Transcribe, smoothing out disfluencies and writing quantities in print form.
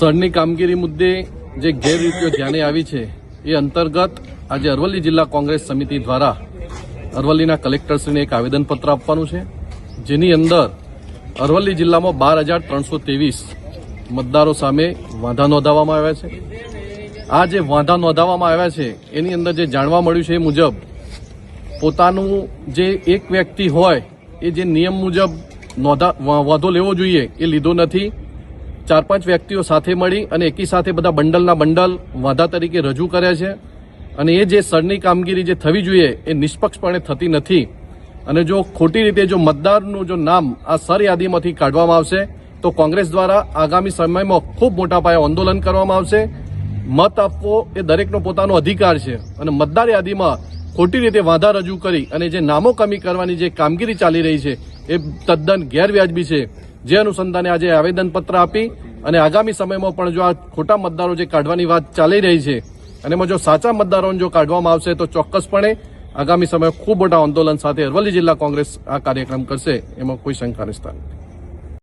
સરની કામગીરી મુદ્દે જે ગેરરીતિઓ ધ્યાને આવી છે એ અંતર્ગત આજે અરવલ્લી જિલ્લા કોંગ્રેસ સમિતિ દ્વારા અરવલ્લીના કલેક્ટરશ્રીને એક આવેદનપત્ર આપવાનું છે, જેની અંદર અરવલ્લી જિલ્લામાં 12,323 મતદારો સામે વાંધા નોંધાવવામાં આવ્યા છે. આ જે વાંધા નોંધાવવામાં આવ્યા છે એની અંદર જે જાણવા મળ્યું છે એ મુજબ પોતાનું જે એક વ્યક્તિ હોય એ જે નિયમ મુજબ વાંધો લેવો જોઈએ એ લીધો નથી. 4-5 વ્યક્તિઓ સાથે મળી અને એકી સાથે બધા બંડલના બંડલ વાંધા તરીકે રજૂ કર્યા છે અને એ જે સરની કામગીરી જે થવી જોઈએ એ નિષ્પક્ષપણે થતી નથી. અને જો ખોટી રીતે જો મતદારનું જો નામ આ સર યાદીમાંથી કાઢવામાં આવશે તો કોંગ્રેસ દ્વારા આગામી સમયમાં ખૂબ મોટા પાયે આંદોલન કરવામાં આવશે. મત આપવો એ દરેકનો પોતાનો અધિકાર છે અને મતદાર યાદીમાં ખોટી રીતે વાંધા રજૂ કરી અને જે નામો કમી કરવાની જે કામગીરી ચાલી રહી છે એ તદ્દન ગેરવ્યાજબી છે. જે અનુસંધાને આજે આવેદનપત્ર આપી અને આગામી સમયમાં પણ જો આ ખોટા મતદારો જે કાઢવાની વાત ચાલી રહી છે અને એમાં જો સાચા મતદારોને જો કાઢવામાં આવશે તો ચોક્કસપણે આગામી સમયમાં ખૂબ મોટા આંદોલન સાથે અરવલ્લી જિલ્લા કોંગ્રેસ આ કાર્યક્રમ કરશે, એમાં કોઈ શંકા નથી.